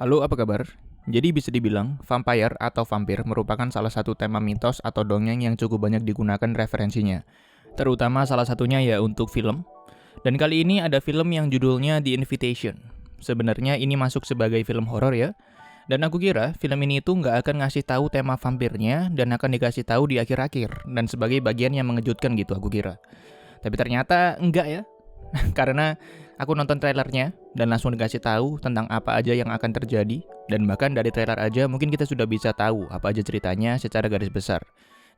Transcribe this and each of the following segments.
Halo, apa kabar? Jadi bisa dibilang, vampire atau vampir merupakan salah satu tema mitos atau dongeng yang cukup banyak digunakan referensinya. Terutama salah satunya ya untuk film. Dan kali ini ada film yang judulnya The Invitation. Sebenarnya ini masuk sebagai film horor ya. Dan aku kira film ini itu nggak akan ngasih tahu tema vampirnya dan akan dikasih tahu di akhir-akhir. Dan sebagai bagian yang mengejutkan gitu aku kira. Tapi ternyata enggak ya. Karena aku nonton trailernya dan langsung dikasih tahu tentang apa aja yang akan terjadi. Dan bahkan dari trailer aja mungkin kita sudah bisa tahu apa aja ceritanya secara garis besar.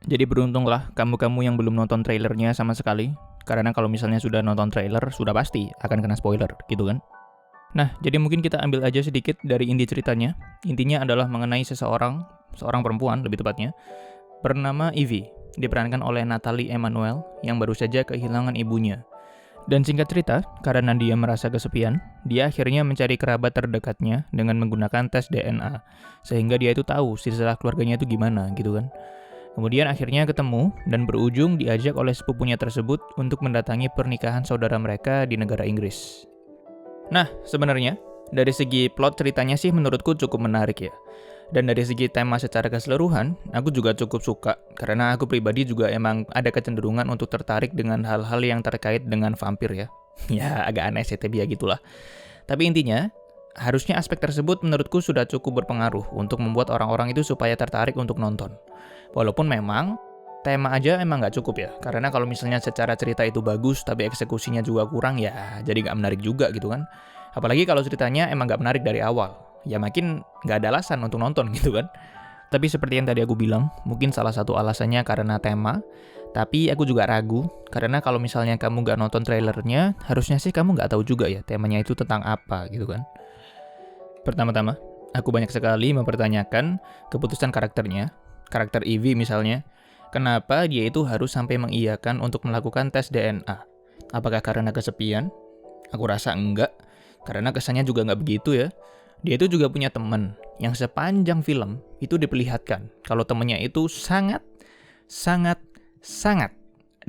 Jadi beruntunglah kamu-kamu yang belum nonton trailernya sama sekali. Karena kalau misalnya sudah nonton trailer, sudah pasti akan kena spoiler, gitu kan? Nah, jadi mungkin kita ambil aja sedikit dari inti ceritanya. Intinya adalah mengenai seorang perempuan lebih tepatnya, bernama Evie, diperankan oleh Natalie Emmanuel yang baru saja kehilangan ibunya. Dan singkat cerita, karena dia merasa kesepian, dia akhirnya mencari kerabat terdekatnya dengan menggunakan tes DNA. Sehingga dia itu tahu silsilah keluarganya itu gimana gitu kan. Kemudian akhirnya ketemu dan berujung diajak oleh sepupunya tersebut untuk mendatangi pernikahan saudara mereka di negara Inggris. Nah, sebenarnya dari segi plot ceritanya sih menurutku cukup menarik ya. Dan dari segi tema secara keseluruhan, aku juga cukup suka. Karena aku pribadi juga emang ada kecenderungan untuk tertarik dengan hal-hal yang terkait dengan vampir ya. Ya, agak aneh sih, tapi ya gitulah. Tapi intinya, harusnya aspek tersebut menurutku sudah cukup berpengaruh untuk membuat orang-orang itu supaya tertarik untuk nonton. Walaupun memang, tema aja emang nggak cukup ya. Karena kalau misalnya secara cerita itu bagus, tapi eksekusinya juga kurang ya, jadi nggak menarik juga gitu kan. Apalagi kalau ceritanya emang nggak menarik dari awal. Ya makin nggak ada alasan untuk nonton gitu kan. Tapi seperti yang tadi aku bilang, mungkin salah satu alasannya karena tema, tapi aku juga ragu, karena kalau misalnya kamu nggak nonton trailernya, harusnya sih kamu nggak tahu juga ya temanya itu tentang apa gitu kan. Pertama-tama, aku banyak sekali mempertanyakan keputusan karakternya, karakter Evie misalnya, kenapa dia itu harus sampai mengiyakan untuk melakukan tes DNA? Apakah karena kesepian? Aku rasa enggak, karena kesannya juga nggak begitu ya. Dia itu juga punya teman yang sepanjang film itu diperlihatkan kalau temannya itu sangat, sangat, sangat,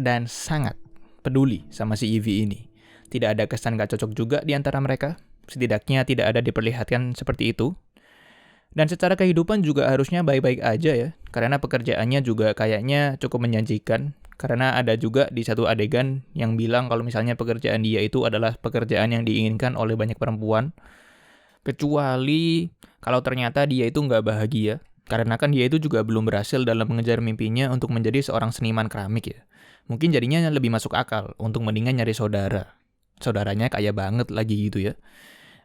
dan sangat peduli sama si Evie ini. Tidak ada kesan gak cocok juga di antara mereka. Setidaknya tidak ada diperlihatkan seperti itu. Dan secara kehidupan juga harusnya baik-baik aja ya. Karena pekerjaannya juga kayaknya cukup menjanjikan. Karena ada juga di satu adegan yang bilang kalau misalnya pekerjaan dia itu adalah pekerjaan yang diinginkan oleh banyak perempuan. Kecuali kalau ternyata dia itu nggak bahagia. Karena kan dia itu juga belum berhasil dalam mengejar mimpinya untuk menjadi seorang seniman keramik ya. Mungkin jadinya lebih masuk akal untuk mendingan nyari saudara. Saudaranya kaya banget lagi gitu ya.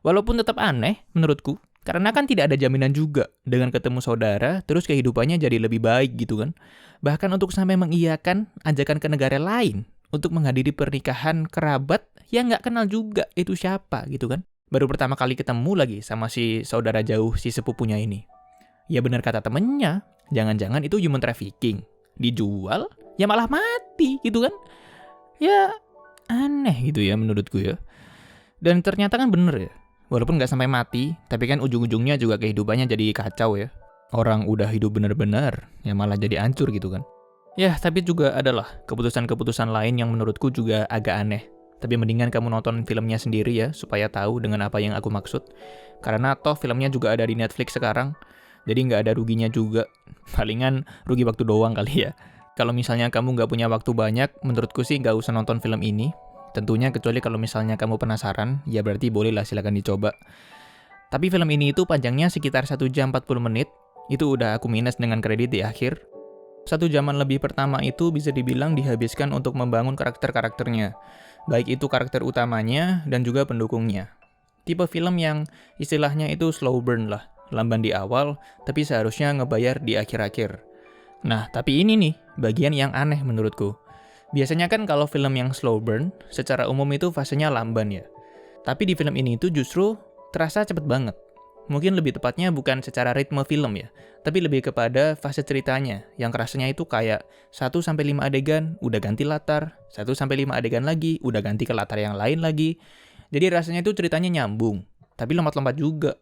Walaupun tetap aneh menurutku. Karena kan tidak ada jaminan juga dengan ketemu saudara terus kehidupannya jadi lebih baik gitu kan. Bahkan untuk sampai mengiyakan ajakan ke negara lain untuk menghadiri pernikahan kerabat yang nggak kenal juga itu siapa gitu kan. Baru pertama kali ketemu lagi sama si saudara jauh, si sepupunya ini. Ya benar kata temennya, jangan-jangan itu human trafficking. Dijual, ya malah mati gitu kan. Ya aneh gitu ya menurutku ya. Dan ternyata kan bener ya. Walaupun nggak sampai mati, tapi kan ujung-ujungnya juga kehidupannya jadi kacau ya. Orang udah hidup bener-bener, ya malah jadi hancur gitu kan. Ya, tapi juga adalah keputusan-keputusan lain yang menurutku juga agak aneh. Tapi mendingan kamu nonton filmnya sendiri ya, supaya tahu dengan apa yang aku maksud. Karena toh filmnya juga ada di Netflix sekarang, jadi nggak ada ruginya juga. Palingan rugi waktu doang kali ya. Kalau misalnya kamu nggak punya waktu banyak, menurutku sih nggak usah nonton film ini. Tentunya kecuali kalau misalnya kamu penasaran, ya berarti bolehlah silakan dicoba. Tapi film ini itu panjangnya sekitar 1 jam 40 menit, itu udah aku minus dengan kredit di akhir. 1 jaman lebih pertama itu bisa dibilang dihabiskan untuk membangun karakter-karakternya. Baik itu karakter utamanya dan juga pendukungnya. Tipe film yang istilahnya itu slow burn lah. Lamban di awal, tapi seharusnya ngebayar di akhir-akhir. Nah, tapi ini nih, bagian yang aneh menurutku. Biasanya kan kalau film yang slow burn, secara umum itu fasenya lamban ya. Tapi di film ini itu justru terasa cepet banget. Mungkin lebih tepatnya bukan secara ritme film ya, tapi lebih kepada fase ceritanya, yang kerasanya itu kayak 1-5 adegan, udah ganti latar, 1-5 adegan lagi, udah ganti ke latar yang lain lagi. Jadi rasanya itu ceritanya nyambung, tapi lompat-lompat juga.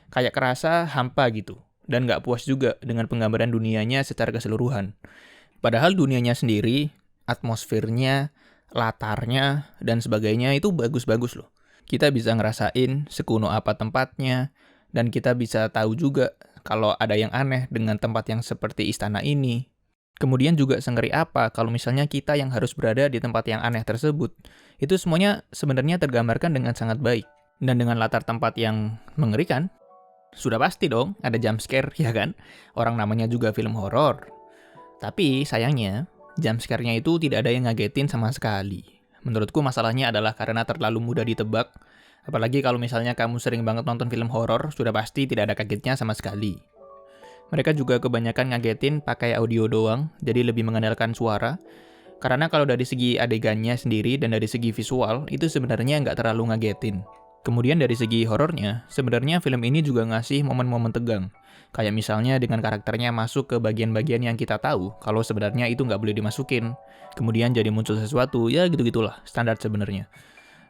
Kayak kerasa hampa gitu, dan nggak puas juga dengan penggambaran dunianya secara keseluruhan. Padahal dunianya sendiri, atmosfernya, latarnya, dan sebagainya itu bagus-bagus loh. Kita bisa ngerasain sekuno apa tempatnya, Dan kita bisa tahu juga kalau ada yang aneh dengan tempat yang seperti istana ini. Kemudian juga sengeri apa kalau misalnya kita yang harus berada di tempat yang aneh tersebut. Itu semuanya sebenarnya tergambarkan dengan sangat baik. Dan dengan latar tempat yang mengerikan, sudah pasti dong ada jump scare, ya kan? Orang namanya juga film horor. Tapi sayangnya, jump scare-nya itu tidak ada yang ngagetin sama sekali. Menurutku masalahnya adalah karena terlalu mudah ditebak. Apalagi kalau misalnya kamu sering banget nonton film horor, sudah pasti tidak ada kagetnya sama sekali. Mereka juga kebanyakan ngagetin pakai audio doang, jadi lebih mengandalkan suara. Karena kalau dari segi adegannya sendiri dan dari segi visual, itu sebenarnya nggak terlalu ngagetin. Kemudian dari segi horornya, sebenarnya film ini juga ngasih momen-momen tegang. Kayak misalnya dengan karakternya masuk ke bagian-bagian yang kita tahu, kalau sebenarnya itu nggak boleh dimasukin. Kemudian jadi muncul sesuatu, ya gitu-gitulah, standar sebenarnya.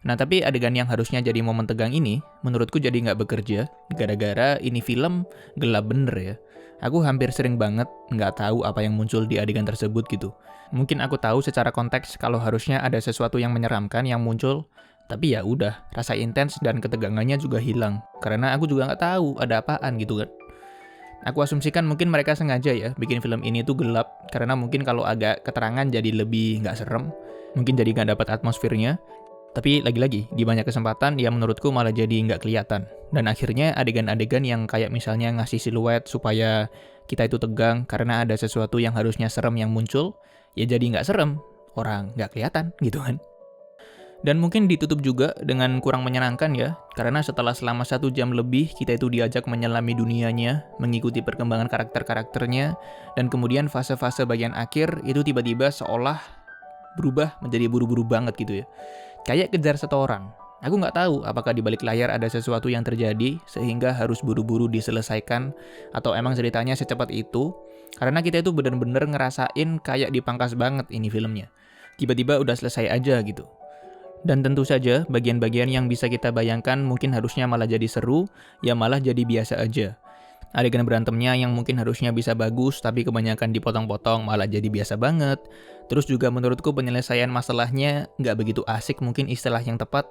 Nah tapi adegan yang harusnya jadi momen tegang ini, menurutku jadi nggak bekerja, gara-gara ini film gelap bener ya. Aku hampir sering banget nggak tahu apa yang muncul di adegan tersebut gitu. Mungkin aku tahu secara konteks kalau harusnya ada sesuatu yang menyeramkan yang muncul, tapi ya udah, rasa intens dan ketegangannya juga hilang. Karena aku juga nggak tahu ada apaan gitu kan. Aku asumsikan mungkin mereka sengaja ya bikin film ini tuh gelap, karena mungkin kalau agak keterangan jadi lebih nggak serem, mungkin jadi nggak dapat atmosfernya. Tapi lagi-lagi, di banyak kesempatan ya menurutku malah jadi nggak kelihatan. Dan akhirnya adegan-adegan yang kayak misalnya ngasih siluet supaya kita itu tegang karena ada sesuatu yang harusnya serem yang muncul, ya jadi nggak serem, orang nggak kelihatan gitu kan. Dan mungkin ditutup juga dengan kurang menyenangkan ya, karena selama 1 jam lebih kita itu diajak menyelami dunianya, mengikuti perkembangan karakter-karakternya, dan kemudian fase-fase bagian akhir itu tiba-tiba seolah berubah menjadi buru-buru banget gitu ya. Kayak kejar setoran. Aku nggak tahu apakah di balik layar ada sesuatu yang terjadi sehingga harus buru-buru diselesaikan, atau emang ceritanya secepat itu, karena kita itu bener-bener ngerasain kayak dipangkas banget ini filmnya. Tiba-tiba udah selesai aja gitu. Dan tentu saja, bagian-bagian yang bisa kita bayangkan mungkin harusnya malah jadi seru, ya malah jadi biasa aja. Adegan berantemnya yang mungkin harusnya bisa bagus, tapi kebanyakan dipotong-potong malah jadi biasa banget. Terus juga menurutku penyelesaian masalahnya nggak begitu asik mungkin istilah yang tepat.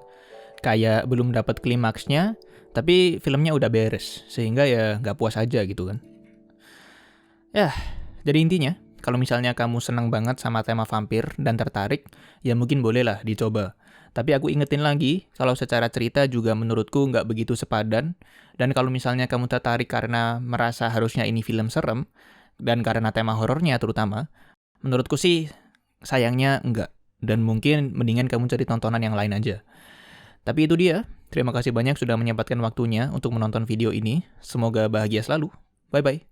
Kayak belum dapat klimaksnya, tapi filmnya udah beres, sehingga ya nggak puas aja gitu kan. Yah, jadi intinya, kalau misalnya kamu senang banget sama tema vampir dan tertarik, ya mungkin bolehlah dicoba. Tapi aku ingetin lagi, kalau secara cerita juga menurutku nggak begitu sepadan, dan kalau misalnya kamu tertarik karena merasa harusnya ini film serem, dan karena tema horornya terutama, menurutku sih sayangnya enggak. Dan mungkin mendingan kamu cari tontonan yang lain aja. Tapi itu dia, terima kasih banyak sudah menyempatkan waktunya untuk menonton video ini. Semoga bahagia selalu. Bye-bye.